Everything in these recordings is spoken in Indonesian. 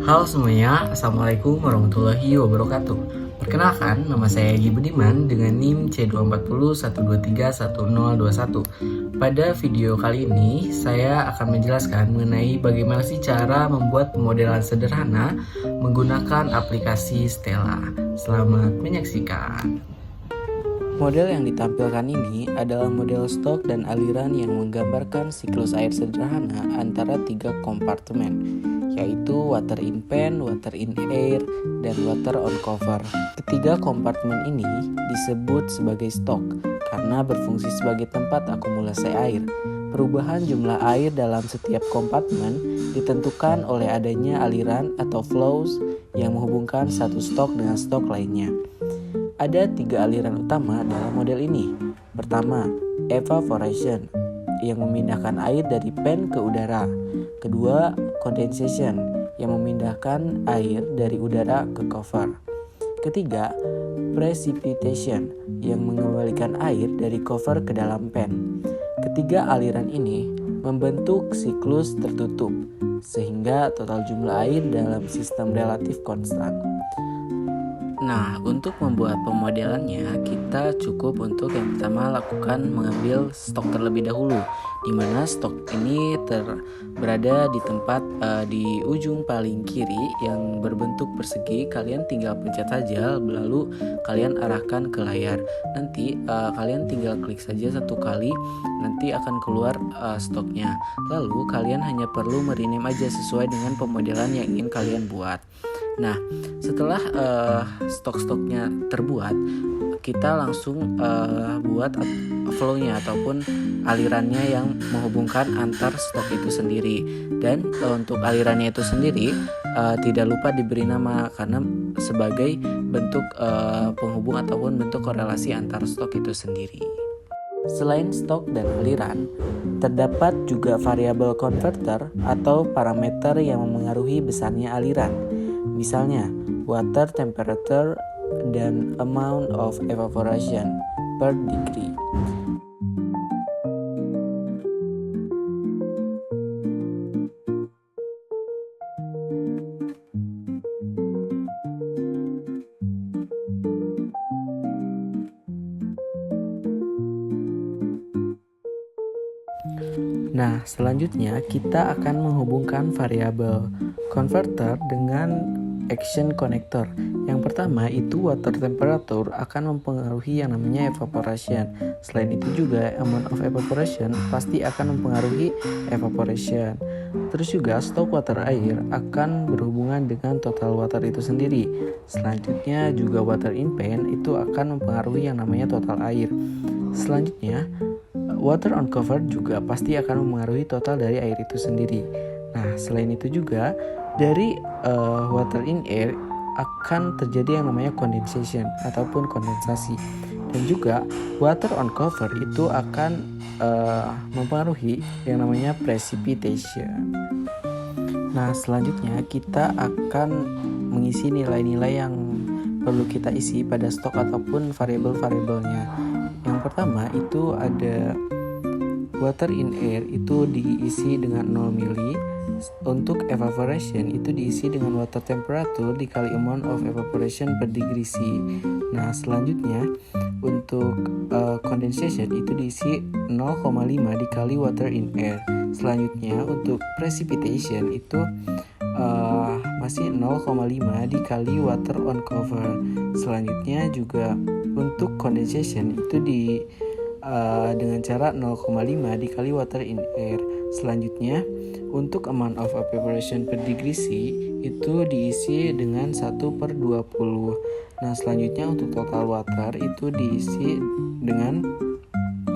Halo semuanya, Assalamualaikum warahmatullahi wabarakatuh. Perkenalkan, nama saya Egy Budiman dengan NIM C24012311021. Pada video kali ini, saya akan menjelaskan mengenai bagaimana sih cara membuat pemodelan sederhana menggunakan aplikasi Stella. Selamat menyaksikan. Model yang ditampilkan ini adalah model stok dan aliran yang menggambarkan siklus air sederhana antara 3 kompartemen, yaitu water in pan, water in air, dan water on cover. Ketiga kompartemen ini disebut sebagai stok karena berfungsi sebagai tempat akumulasi air. Perubahan jumlah air dalam setiap kompartemen ditentukan oleh adanya aliran atau flows yang menghubungkan satu stok dengan stok lainnya. Ada 3 aliran utama dalam model ini. Pertama, evaporation yang memindahkan air dari pan ke udara. Kedua, condensation yang memindahkan air dari udara ke cover. Ketiga, precipitation yang mengembalikan air dari cover ke dalam pan. Ketiga aliran ini membentuk siklus tertutup sehingga total jumlah air dalam sistem relatif konstan. Nah, untuk membuat pemodelannya, kita cukup untuk yang pertama lakukan mengambil stok terlebih dahulu, di mana stok ini berada di tempat di ujung paling kiri yang berbentuk persegi. Kalian tinggal pencet saja, lalu kalian arahkan ke layar. Nanti kalian tinggal klik saja satu kali, nanti akan keluar stoknya. Lalu kalian hanya perlu merename aja sesuai dengan pemodelan yang ingin kalian buat. Nah, setelah stok-stoknya terbuat, kita langsung buat flow-nya ataupun alirannya yang menghubungkan antar stok itu sendiri. Dan untuk alirannya itu sendiri tidak lupa diberi nama karena sebagai bentuk penghubung ataupun bentuk korelasi antar stok itu sendiri. Selain stok dan aliran, terdapat juga variabel converter atau parameter yang memengaruhi besarnya aliran. Misalnya, water temperature dan amount of evaporation per degree. Nah, selanjutnya kita akan menghubungkan variabel converter dengan action connector. Yang pertama itu water temperature akan mempengaruhi yang namanya evaporation. Selain itu juga amount of evaporation pasti akan mempengaruhi evaporation. Terus juga stock water air akan berhubungan dengan total water itu sendiri. Selanjutnya juga water in pan itu akan mempengaruhi yang namanya total air. Selanjutnya water on cover juga pasti akan mempengaruhi total dari air itu sendiri. Nah, selain itu juga dari water in air akan terjadi yang namanya condensation ataupun kondensasi. Dan juga water on cover itu akan mempengaruhi yang namanya precipitation. Nah, selanjutnya kita akan mengisi nilai-nilai yang perlu kita isi pada stok ataupun variabel-variabelnya. Yang pertama itu ada water in air itu diisi dengan 0 mili. Untuk evaporation itu diisi dengan water temperature dikali amount of evaporation per degree C. Nah, selanjutnya untuk condensation itu diisi 0,5 dikali water in air. Selanjutnya untuk precipitation itu masih 0,5 dikali water on cover. Selanjutnya juga untuk condensation itu dengan cara 0,5 dikali water in air. Selanjutnya untuk amount of evaporation per degree C itu diisi dengan 1/20. Nah, selanjutnya untuk total water itu diisi dengan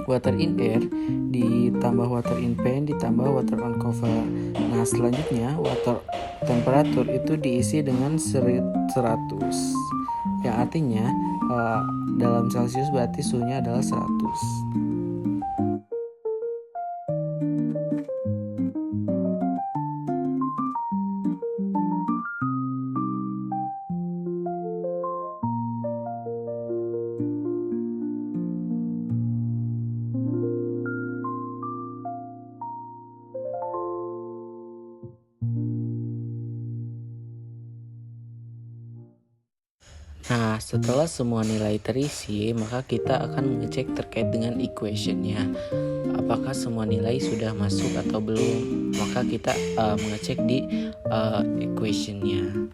water in air ditambah water in pan ditambah water on cover. Nah, selanjutnya water temperature itu diisi dengan 100. Yang artinya dalam Celcius berarti suhunya adalah 100. Nah, setelah semua nilai terisi, maka kita akan mengecek terkait dengan equationnya. Apakah semua nilai sudah masuk atau belum? Maka kita mengecek di equationnya.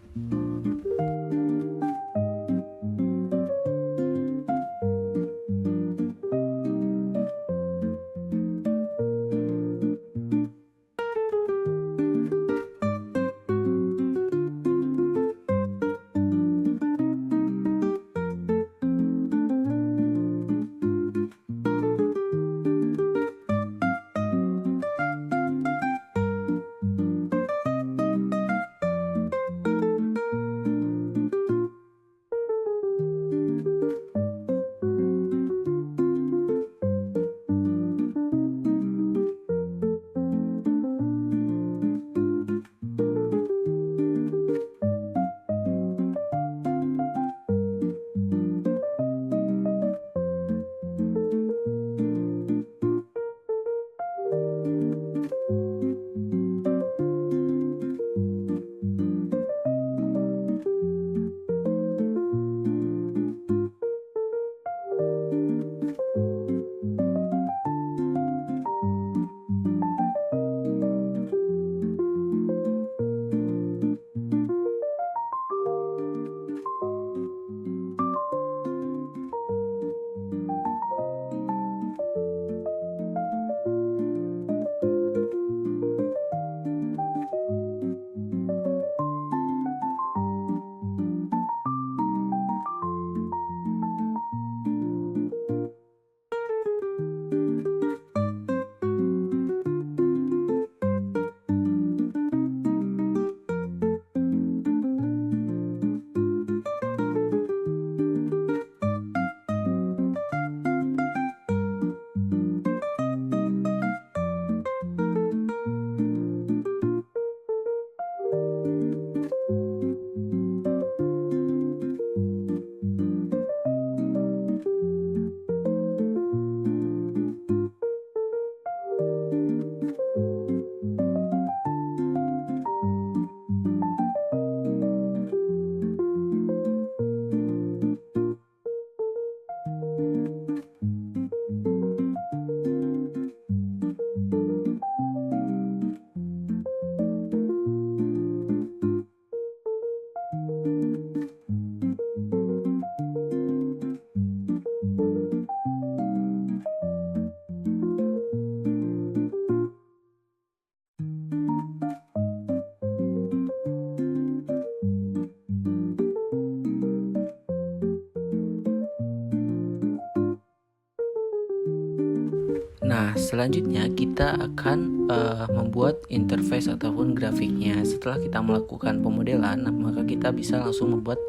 Nah, selanjutnya kita akan membuat interface ataupun grafiknya. Setelah kita melakukan pemodelan, maka kita bisa langsung membuat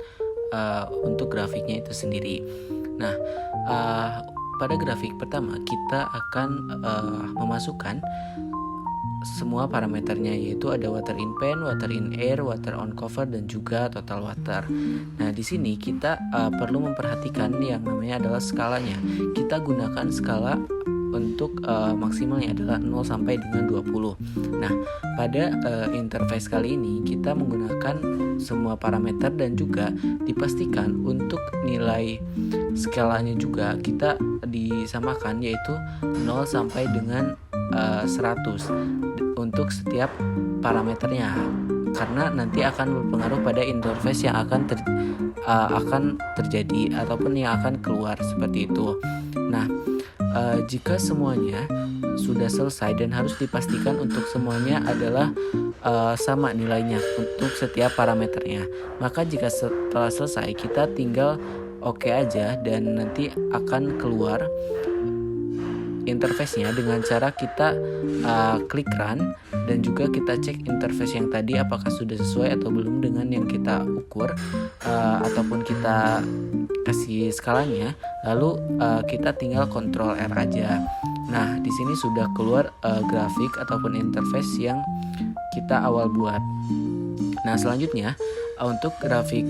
untuk grafiknya itu sendiri. Nah, pada grafik pertama kita akan memasukkan semua parameternya, yaitu ada water in pen, water in air, water on cover, dan juga total water. Nah, di sini kita perlu memperhatikan yang namanya adalah skalanya. Kita gunakan skala untuk maksimalnya adalah 0 sampai dengan 20. Nah, pada interface kali ini kita menggunakan semua parameter dan juga dipastikan untuk nilai skalanya juga kita disamakan, yaitu 0 sampai dengan 100 untuk setiap parameternya, karena nanti akan berpengaruh pada interface yang akan terjadi ataupun yang akan keluar seperti itu. Nah, jika semuanya sudah selesai dan harus dipastikan untuk semuanya adalah sama nilainya untuk setiap parameternya, maka jika setelah selesai kita tinggal oke aja dan nanti akan keluar interface-nya dengan cara kita klik run dan juga kita cek interface yang tadi apakah sudah sesuai atau belum dengan yang kita ukur, ataupun kita kasih skalanya, lalu kita tinggal Ctrl R aja. Nah, di sini sudah keluar grafik ataupun interface yang kita awal buat. Nah, selanjutnya untuk grafik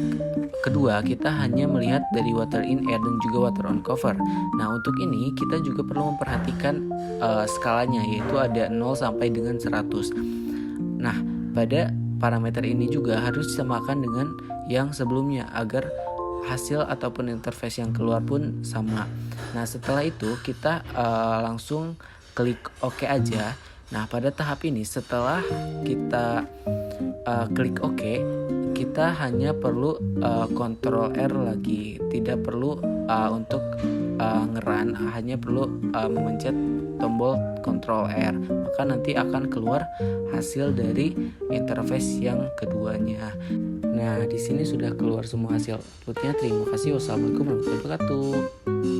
kedua kita hanya melihat dari water in air dan juga water on cover. Nah, untuk ini kita juga perlu memperhatikan skalanya, yaitu ada 0 sampai dengan 100. Nah, pada parameter ini juga harus disamakan dengan yang sebelumnya agar hasil ataupun interface yang keluar pun sama. Nah, setelah itu kita langsung klik OK aja. Nah, pada tahap ini setelah kita klik OK, kita hanya perlu Ctrl R lagi, tidak perlu untuk ngerun, hanya perlu memencet tombol Ctrl R, maka nanti akan keluar hasil dari interface yang keduanya. Nah, di sini sudah keluar semua hasil outputnya. Terima kasih. Wassalamualaikum warahmatullahi wabarakatuh.